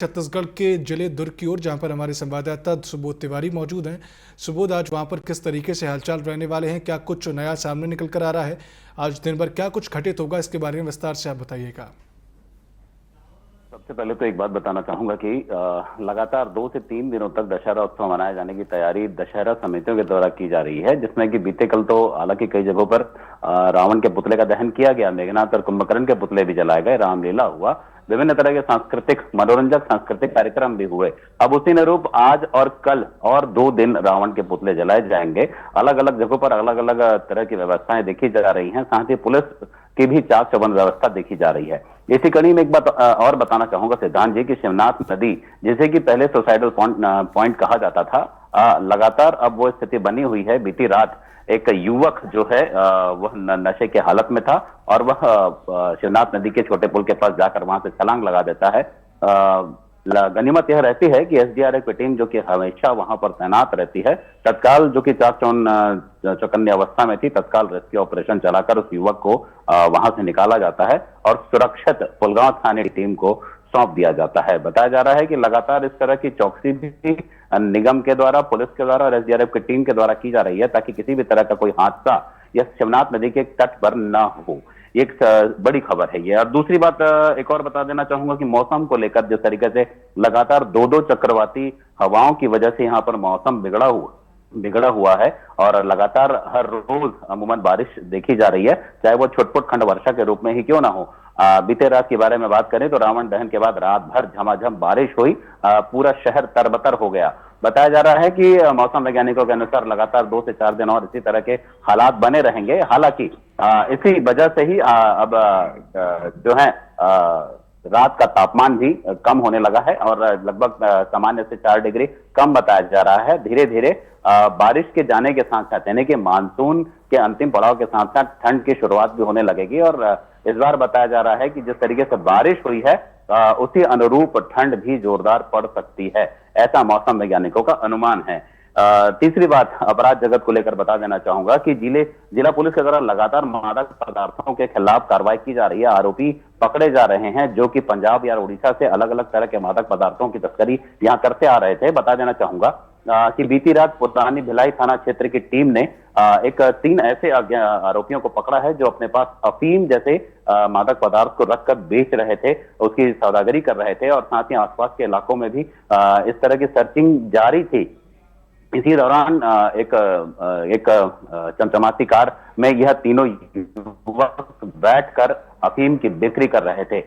छत्तीसगढ़ के जिले दुर्ग की ओर, जहां पर हमारे संवाददाता सुबोध तिवारी मौजूद हैं। सुबोध, आज वहां पर किस तरीके से हालचाल रहने वाले हैं? क्या कुछ नया सामने निकल कर आ रहा है? आज दिन भर क्या कुछ घटित होगा, इसके बारे में विस्तार से आप बताइएगा। सबसे पहले तो एक बात बताना चाहूंगा कि लगातार 2 से 3 दिनों तक दशहरा उत्सव मनाए जाने की तैयारी दशहरा समितियों के द्वारा की जा रही है, जिसमें कि बीते कल तो हालांकि कई जगहों पर रावण के पुतले का दहन किया गया, मेघनाथ और कुंभकर्ण के पुतले भी जलाए गए, रामलीला हुआ, विभिन्न तरह के सांस्कृतिक मनोरंजक सांस्कृतिक कार्यक्रम भी हुए। अब उसी अनुरूप आज और कल और 2 दिन रावण के पुतले जलाए जाएंगे। अलग अलग जगहों पर अलग अलग तरह की व्यवस्थाएं देखी जा रही हैं, साथ ही पुलिस की भी चाक चौबंद व्यवस्था देखी जा रही है। इसी कड़ी में एक बात और बताना चाहूंगा सिद्धांत जी, कि शिवनाथ नदी, जिसे कि पहले सुसाइडल पॉइंट कहा जाता था, लगातार अब वो स्थिति बनी हुई है। बीती रात एक युवक जो है वह नशे के हालत में था और वह शिवनाथ नदी के छोटे पुल के पास जाकर वहां से छलांग लगा देता है। गनीमत यह रहती है कि एसडीआरएफ की टीम, जो कि हमेशा वहां पर तैनात रहती है, तत्काल, जो कि चाक चौकन्नी अवस्था में थी, तत्काल रेस्क्यू ऑपरेशन चलाकर उस युवक को वहां से निकाला जाता है और सुरक्षित पुलगांव थाने की टीम को सौंप दिया जाता है। बताया जा रहा है कि लगातार इस तरह की चौकसी भी निगम के द्वारा, पुलिस के द्वारा और एसडीआरएफ की टीम के द्वारा की जा रही है, ताकि किसी भी तरह का कोई हादसा या शिवनाथ नदी के तट पर न हो। एक बड़ी खबर है ये। और दूसरी बात एक और बता देना चाहूंगा कि मौसम को लेकर जिस तरीके से लगातार 2-2 चक्रवाती हवाओं की वजह से यहाँ पर मौसम बिगड़ा हुआ है और लगातार हर रोज अमूमन बारिश देखी जा रही है, चाहे वो छुटपुट खंड वर्षा के रूप में ही क्यों ना हो। बीते रात के बारे में बात करें तो रावण दहन के बाद रात भर झमाझम बारिश हुई, पूरा शहर तरबतर हो गया। बताया जा रहा है कि मौसम वैज्ञानिकों के अनुसार लगातार 2 से 4 दिन और इसी तरह के हालात बने रहेंगे। हालांकि इसी वजह से ही अब जो है रात का तापमान भी कम होने लगा है और लगभग सामान्य से 4 डिग्री कम बताया जा रहा है। धीरे धीरे बारिश के जाने के साथ साथ, यानी कि मानसून के अंतिम पड़ाव के साथ साथ ठंड की शुरुआत भी होने लगेगी और इस बार बताया जा रहा है कि जिस तरीके से बारिश हुई है उसी अनुरूप ठंड भी जोरदार पड़ सकती है, ऐसा मौसम वैज्ञानिकों का अनुमान है। तीसरी बात अपराध जगत को लेकर बता देना चाहूंगा कि जिला पुलिस के द्वारा लगातार मादक पदार्थों के खिलाफ कार्रवाई की जा रही है। आरोपी पकड़े जा रहे हैं जो कि पंजाब या उड़ीसा से अलग अलग तरह के मादक पदार्थों की तस्करी यहां करते आ रहे थे। बता देना चाहूंगा कि बीती रात पुरानी भिलाई थाना क्षेत्र की टीम ने 3 ऐसे आरोपियों को पकड़ा है जो अपने पास अफीम जैसे मादक पदार्थ को रखकर बेच रहे थे, उसकी सौदागरी कर रहे थे और साथ ही आसपास के इलाकों में भी इस तरह की सर्चिंग जारी थी। इसी दौरान एक चमचमाती कार में यह तीनों युवक बैठकर अफीम की बिक्री कर रहे थे।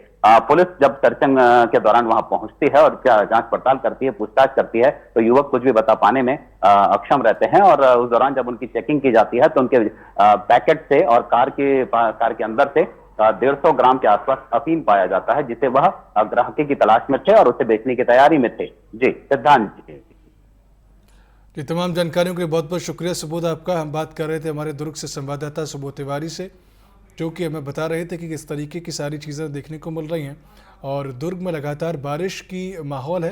पुलिस जब सर्चिंग के दौरान वहां पहुंचती है और जांच पड़ताल करती है, पूछताछ करती है, तो युवक कुछ भी बता पाने में अक्षम रहते हैं और उस दौरान जब उनकी चेकिंग की जाती है तो उनके पैकेट से और कार के अंदर से 150 ग्राम के आसपास अफीम पाया जाता है, जिसे वह ग्राहकी की तलाश में थे और उसे बेचने की तैयारी में थे। जी सिद्धांत जी। ये तमाम जानकारियों के लिए बहुत बहुत शुक्रिया सुबोध आपका। हम बात कर रहे थे हमारे दुर्ग से संवाददाता सुबोध तिवारी से, जो कि हमें बता रहे थे कि किस तरीके की सारी चीज़ें देखने को मिल रही हैं और दुर्ग में लगातार बारिश की माहौल है।